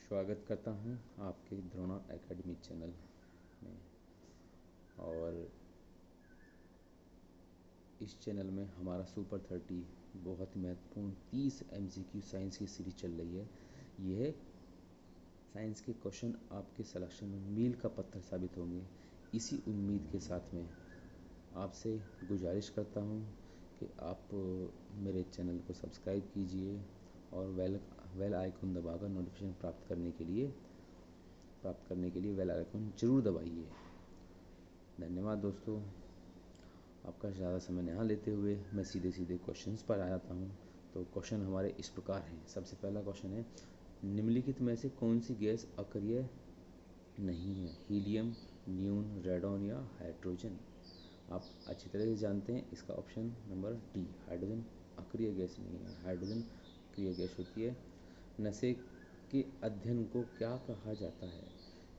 स्वागत करता हूं आपके द्रोणा एकेडमी चैनल में। और इस चैनल में हमारा सुपर 30 बहुत ही महत्वपूर्ण 30 MCQ साइंस की सीरीज चल रही है। यह साइंस के क्वेश्चन आपके सिलेक्शन में मील का पत्थर साबित होंगे। इसी उम्मीद के साथ में आपसे गुजारिश करता हूं कि आप मेरे चैनल को सब्सक्राइब कीजिए और बेल आइकन दबाकर नोटिफिकेशन प्राप्त करने के लिए बेल आइकन जरूर दबाइए। धन्यवाद दोस्तों। आपका ज़्यादा समय नहीं लेते हुए मैं सीधे क्वेश्चंस पर आ जाता हूँ। तो क्वेश्चन हमारे इस प्रकार हैं। सबसे पहला क्वेश्चन है, निम्नलिखित में से कौन सी गैस अक्रिय नहीं है? हीलियम, न्यून, रेडॉन या हाइड्रोजन? आप अच्छी तरह से जानते हैं इसका ऑप्शन नंबर डी, हाइड्रोजन अक्रिय गैस नहीं है। हाइड्रोजन अक्रिय गैस होती है। नशे के अध्ययन को क्या कहा जाता है?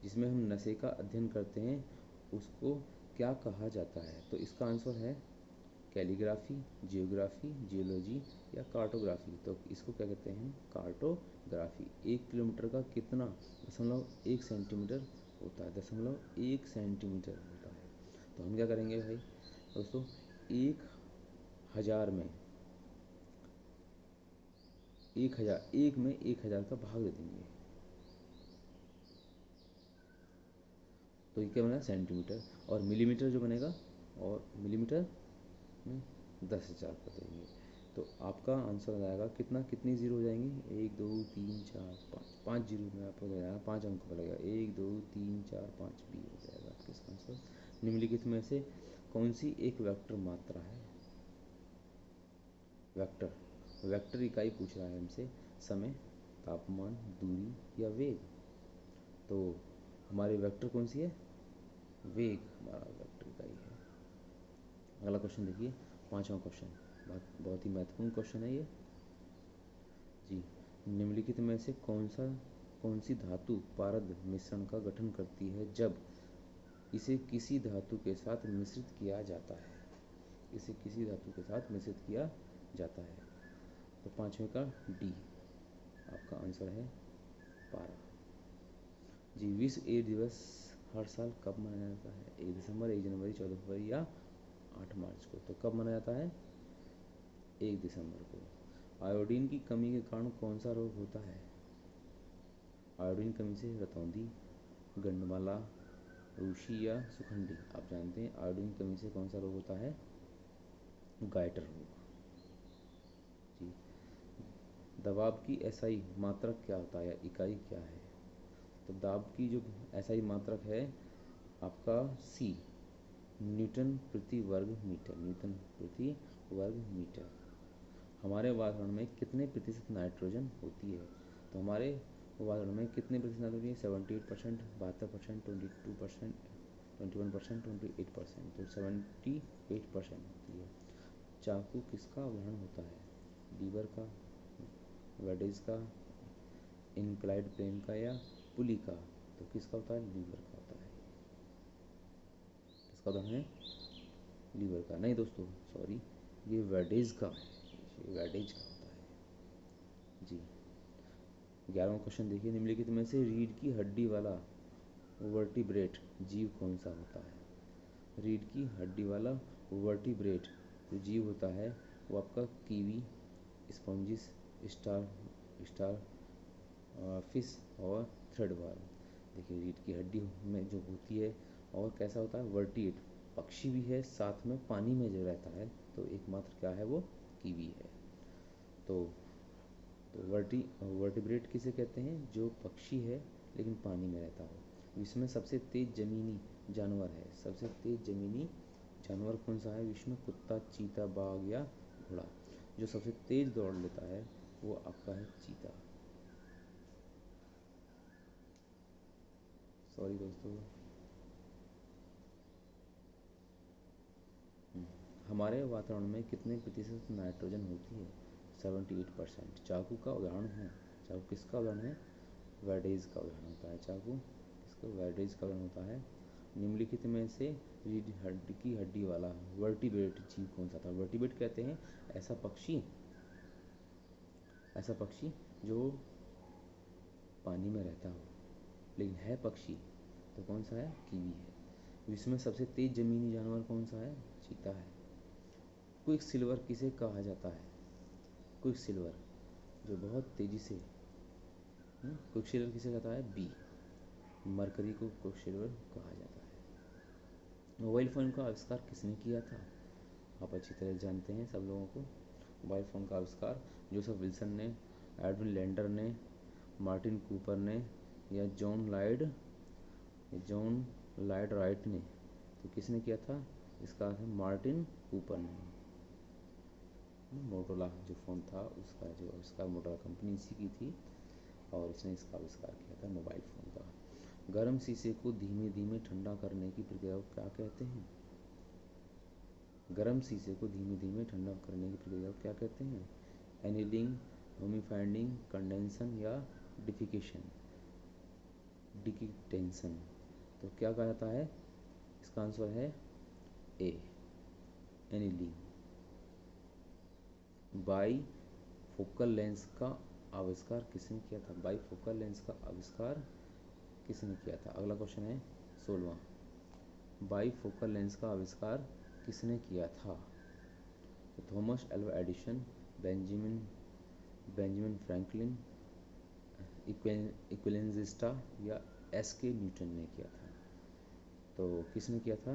जिसमें हम नशे का अध्ययन करते हैं उसको क्या कहा जाता है? तो इसका आंसर है कैलीग्राफी, जियोग्राफी, जियोलॉजी या कार्टोग्राफी। तो इसको क्या कहते हैं? कार्टोग्राफी। 1 किलोमीटर का कितना 0.1 सेंटीमीटर होता है? 0.1 सेंटीमीटर होता है। तो हम क्या करेंगे भाई दोस्तों, 1000 में 1000 का भाग दे देंगे। तो ये क्या बनेगा? सेंटीमीटर। और मिलीमीटर जो बनेगा, और मिलीमीटर में 10,000 कर देंगे। तो आपका आंसर आ जाएगा कितना? कितनी जीरो हो जाएंगी? 1 2 3 4 5, 5 जीरो में आपको जाएगा, 5 अंक का लगेगा। 1 2 3 4 5 भी हो जाएगा आपके इसका आंसर। निम्नलिखित में से कौन सी एक वेक्टर मात्रा है? वेक्टर इकाई पूछ रहा है हमसे। समय, तापमान, दूरी या वेग? तो हमारी वेक्टर कौन सी है? वेग हमारा वेक्टर इकाई है। अगला क्वेश्चन देखिए, 5वां क्वेश्चन, बहुत ही महत्वपूर्ण क्वेश्चन है ये जी। निम्नलिखित में से कौन सी धातु पारद मिश्रण का गठन करती है जब इसे किसी धातु के साथ मिश्रित किया जाता है? इसे किसी धातु के साथ मिश्रित किया जाता है। तो 5वें का डी आपका आंसर है, पारा जी। विश्व एड्स दिवस हर साल कब मनाया जाता है? 1 दिसंबर, 1 जनवरी, 14 फरवरी या 8 मार्च को? तो कब मनाया जाता है? 1 दिसंबर को। आयोडीन की कमी के कारण कौन सा रोग होता है? आयोडीन कमी से रतौंधी, गंडमाला, रूसी या सुखंडी? आप जानते हैं आयोडीन कमी से कौन सा रोग होता है? गाइटर रोग जी। दबाव की एसआई मात्रक क्या होता है या इकाई क्या है? तो दाब की जो एसआई मात्रक है आपका सी, न्यूटन प्रति वर्ग मीटर। न्यूटन प्रति वर्ग मीटर। हमारे वातावरण में कितने प्रतिशत नाइट्रोजन होती है? तो हमारे वातावरण में कितने प्रतिशत नाइट्रोजन? 78%, 72%, 22%, 21%, 28%। तो 78% होती है। चाकू किसका उदाहरण होता है? लीवर का, वेडेज का, इंक्लाइड प्लेन का या पुली का? तो किसका होता है? लीवर का होता है। किसका उदाहरण है? लीवर का। नहीं दोस्तों, सॉरी, ये वेडेज का है। ये वेडेज का होता है जी। 11वां क्वेश्चन देखिए, निम्नलिखित में से रीढ़ की हड्डी वाला वर्टिब्रेट जीव कौन सा होता है? रीढ़ की हड्डी वाला वर्टिब्रेट जो जीव होता है वो आपका कीवी, स्पॉन्जिस, स्टार फिश और थ्रेड वर्म। देखिए रीढ़ की हड्डी में जो होती है और कैसा होता है? वर्टिएट पक्षी भी है, साथ में पानी में जो रहता है। तो एकमात्र क्या है? वो कीवी है। तो वर्टिब्रेट किसे कहते हैं? जो पक्षी है लेकिन पानी में रहता हो। विश्व में सबसे तेज जमीनी जानवर है। सबसे तेज जमीनी जानवर कौन सा है विश्व में? कुत्ता, चीता, बाघ या घोड़ा? जो सबसे तेज दौड़ लेता है वो आपका है चीता। सॉरी दोस्तों। हमारे वातावरण में कितने प्रतिशत नाइट्रोजन होती है? 78%। चाकू का उदाहरण है? चाकू किसका उदाहरण है? वेडेज का उदाहरण होता है। चाकू किसका? वेडेज का उदाहरण होता है। निम्नलिखित में से रीढ़ की हड्डी वाला वर्टिब्रेट जीव कौन सा था? वर्टिब्रेट कहते हैं ऐसा पक्षी जो पानी में रहता हो लेकिन है पक्षी तो कौन सा है? कीवी है। विश्व में सबसे तेज जमीनी जानवर कौन सा है? चीता है। क्विक सिल्वर किसे कहा जाता है? क्विक सिल्वर जो बहुत तेजी से, क्विक सिल्वर किसे कहता है? बी। मरकरी को क्विक सिल्वर कहा जाता है। मोबाइल फ़ोन का आविष्कार किसने किया था? आप अच्छी तरह जानते हैं सब लोगों को। मोबाइल फ़ोन का आविष्कार जोसेफ विल्सन ने, एडविन लैंडर ने, मार्टिन कूपर ने या जॉन लाइड राइट ने? तो किसने किया था? इसका है मार्टिन कूपर ने। मोटोरोला जो फ़ोन था उसका जो आविष्कार मोटोरोला कंपनी इसी की थी और इसने इसका आविष्कार किया था मोबाइल फ़ोन का। गर्म शीशे को धीमे धीमे ठंडा करने की प्रक्रिया को क्या कहते हैं? गर्म शीशे को धीमे धीमे ठंडा करने की प्रक्रिया को क्या कहते हैं? एनीलिंग, होमीफाइंडिंग, कंडेंसन या डिकीटेंशन? तो क्या कहा जाता है? इसका आंसर है ए, एनीलिंग। बाई फोकल लेंस का आविष्कार किसने किया था? बाई फोकल लेंस का आविष्कार किसने किया था? अगला क्वेश्चन है 16वां। बाई फोकल लेंस का आविष्कार किसने किया था? तो Thomas Alva Edison, Benjamin Franklin, इक्विलिनजिस्टा या एस.के. न्यूटन ने किया था? तो किसने किया था?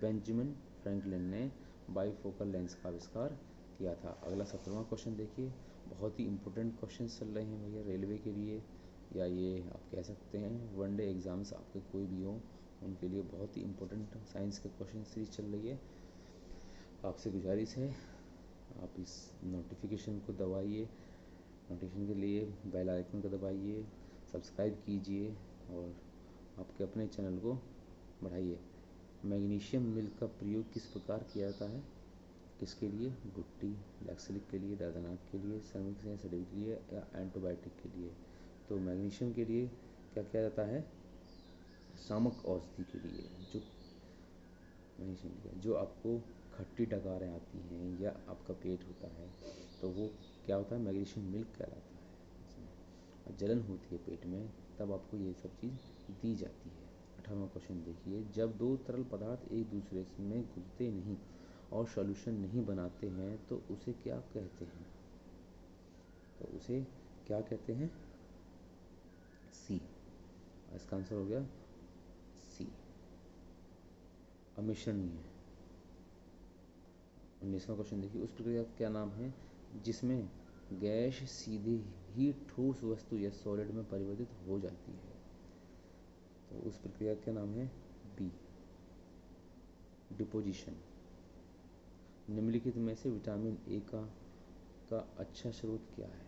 बेंजामिन फ्रैंकलिन ने बाईफोकल लेंस का आविष्कार किया था। अगला 17वां क्वेश्चन देखिए। बहुत ही इंपॉर्टेंट क्वेश्चन चल रहे हैं भैया रेलवे के लिए, या ये आप कह सकते हैं वनडे एग्ज़ाम्स आपके कोई भी हो उनके लिए बहुत ही इंपॉर्टेंट साइंस के क्वेश्चन सीरीज चल रही है। आपसे गुजारिश है आप इस नोटिफिकेशन को दबाइए, नोटिफिकेशन के लिए बेल आइकन को दबाइए, सब्सक्राइब कीजिए और आपके अपने चैनल को बढ़ाइए। मैग्नीशियम मिल्क का प्रयोग किस प्रकार किया जाता है? किसके लिए? गुट्टी, लैक्सलिक के लिए, दर्दनाक के लिए, श्रमिक या शरीर के लिए या एंटीबायोटिक के लिए? तो मैग्नीशियम के लिए क्या किया जाता है? शामक औषधि के लिए। जो आपको खट्टी डकारें आती हैं या आपका पेट होता है तो वो क्या होता है? मैग्नीशियम मिल्क कहलाता है। जलन होती है पेट में तब आपको ये सब चीज़ दी जाती है। 18वां क्वेश्चन देखिए। जब दो तरल पदार्थ एक दूसरे में घुलते नहीं और सॉल्यूशन नहीं बनाते हैं तो उसे क्या कहते हैं? तो उसे क्या कहते हैं? सी। इसका आंसर हो गया सी, अमिश्रणीय। 19वां क्वेश्चन देखिए। उस प्रक्रिया का क्या नाम है जिसमें गैस सीधे ही ठोस वस्तु या सॉलिड में परिवर्तित हो जाती है? तो उस प्रक्रिया का क्या नाम है? B, deposition. निम्नलिखित में से विटामिन ए का अच्छा स्रोत क्या है?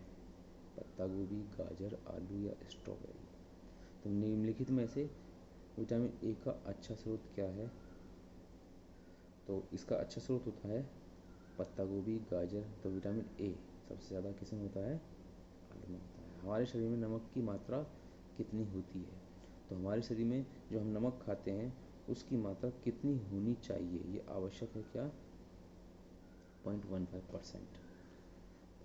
पत्ता गोभी, गाजर, आलू या स्ट्रॉबेरी? तो निम्नलिखित में से विटामिन ए का अच्छा स्रोत क्या है? तो इसका अच्छा स्रोत होता है पत्ता गोभी, गाजर। तो विटामिन ए सबसे ज़्यादा किसमें होता है? आलू में होता है। हमारे शरीर में नमक की मात्रा कितनी होती है? तो हमारे शरीर में जो हम नमक खाते हैं उसकी मात्रा कितनी होनी चाहिए? ये आवश्यक है क्या? 0.15%।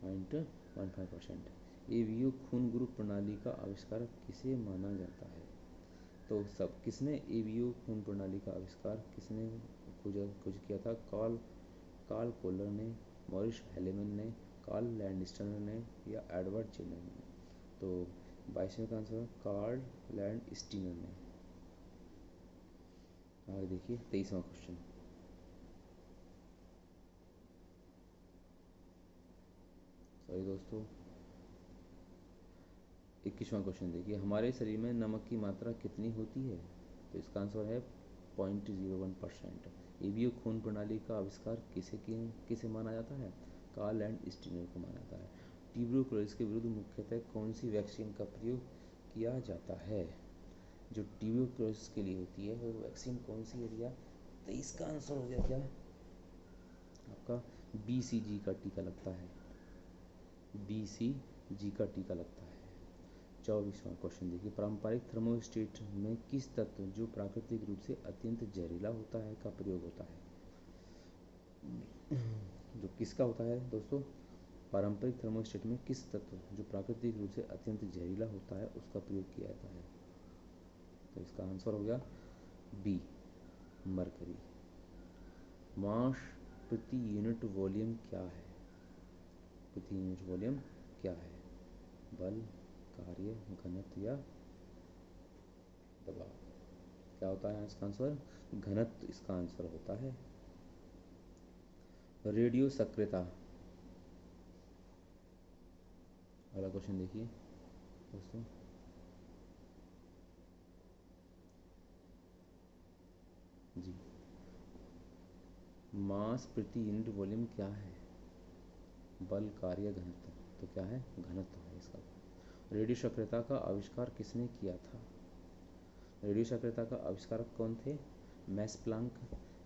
0.15%। एवीओ खून ग्रुप प्रणाली का आविष्कार किसे माना जाता है? तो सब किसने एवीओ खून प्रणाली का आविष्कार किसने खोज किया था? कार्ल कोलर ने, मॉरिस हेलेमन ने, कार्ल लैंडस्टर ने या एडवर्ड जेनर ने? तो 22वें का आंसर है कार्ल लैंडस्टीनर ने। आगे देखिए 23वां क्वेश्चन। सॉरी दोस्तों, 21वां क्वेश्चन देखिए। हमारे शरीर में नमक की मात्रा कितनी होती है? तो इसका आंसर है 0.01%। एवीओ खून प्रणाली का आविष्कार किसे माना जाता है? कार्ल लैंडस्टीनर को माना जाता है। ट्यूबरकुलोसिस के विरुद्ध मुख्यतः कौन सी वैक्सीन का प्रयोग किया जाता है? जो ट्यूबरकुलोसिस के लिए होती है वो वैक्सीन कौन सी है भैया? तो इसका आंसर हो गया क्या? आपका BCG का टीका लगता है। BCG का टीका लगता है। 24वां क्वेश्चन देखिए। पारंपरिक थर्मोस्टेट में किस तत्व जो प्राकृतिक रूप से अत्यंत जहरीला होता है का प्रयोग होता है? जो किसका होता है दोस्तों? पारंपरिक थर्मोस्टेट में किस तत्व जो प्राकृतिक रूप से अत्यंत जहरीला होता है उसका प्रयोग किया जाता है? तो इसका आंसर हो गया बी, मरकरी। मास प्रति यूनिट वॉल्यूम क्या है? प्रति यूनिट वॉल्यूम क्या है? बल, कार्य, घनत्व या दबाव? क्या होता है इसका आंसर? घनत्व इसका आंसर होता है। रेडियो सक्रियता, अगला क्वेश्चन देखिए दोस्तों। जी, मास प्रति यूनिट वॉल्यूम क्या है? बल, कार्य, घनत्व? तो क्या है? घनत्व है इसका। रेडियो सक्रियता का आविष्कार किसने किया था? रेडियो सक्रियता का आविष्कारक कौन थे? Max Planck,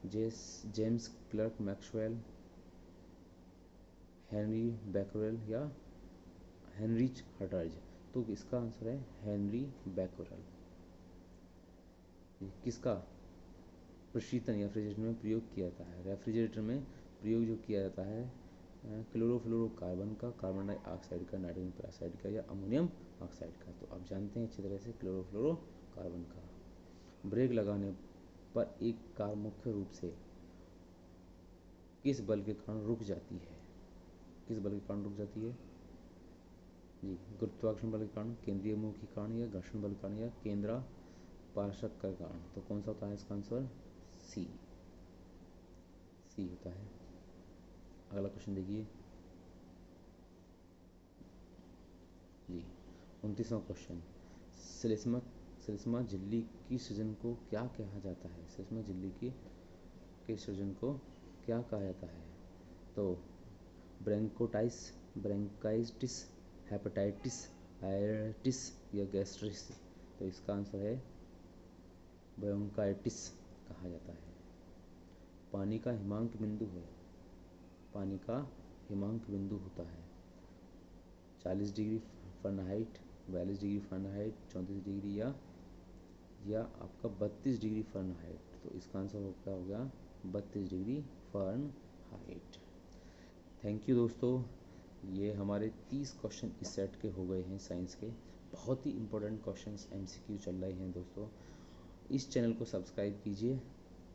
James clerk Maxwell, Henry Becquerel या हेनरिच हर्ट्ज? तो इसका आंसर है हेनरी बैकरेल। किसका प्रशीतन या रेफ्रिजरेटर में प्रयोग किया जाता है? रेफ्रिजरेटर में प्रयोग जो किया जाता है क्लोरोफ्लोरोकार्बन का, कार्बन डाइऑक्साइड का, नाइट्रोजन पेरोक्साइड का या अमोनियम ऑक्साइड का? तो आप जानते हैं अच्छी तरह से क्लोरोफ्लोरोकार्बन का। ब्रेक लगाने पर एक कार मुख्य रूप से किस बल के कारण रुक जाती है? किस बल के कारण रुक जाती है? जी, गुरुत्वाकर्षण बल के कारण, केंद्रीय मुख के कारण या घर्षण बल के कारण या केंद्रापसारक के कारण? तो कौन सा होता है इसका आंसर? सी, सी होता है। अगला क्वेश्चन देखिए जी, 29वां क्वेश्चन। श्लेष्मा झिल्ली की सृजन को क्या कहा जाता है? श्लेष्मा झिल्ली के सृजन को क्या कहा जाता है? तो ब्रैंकाइटिस, हेपेटाइटिस, आयटिस या गैस्ट्रिस? तो इसका आंसर है ब्रैंकाइटिस कहा जाता है। पानी का हिमांक बिंदु है, पानी का हिमांक बिंदु होता है 40 degree Fahrenheit, 42 degree Fahrenheit, 34 degree या आपका 32 डिग्री फ़ारेनहाइट? तो इसका आंसर क्या हो गया? 32 डिग्री फ़ारेनहाइट। थैंक यू दोस्तों, ये हमारे 30 क्वेश्चन इस सेट के हो गए हैं साइंस के। बहुत ही इंपॉर्टेंट क्वेश्चंस एमसीक्यू चल रहे हैं दोस्तों। इस चैनल को सब्सक्राइब कीजिए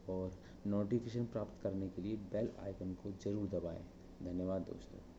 और नोटिफिकेशन प्राप्त करने के लिए बेल आइकन को ज़रूर दबाएं। धन्यवाद दोस्तों।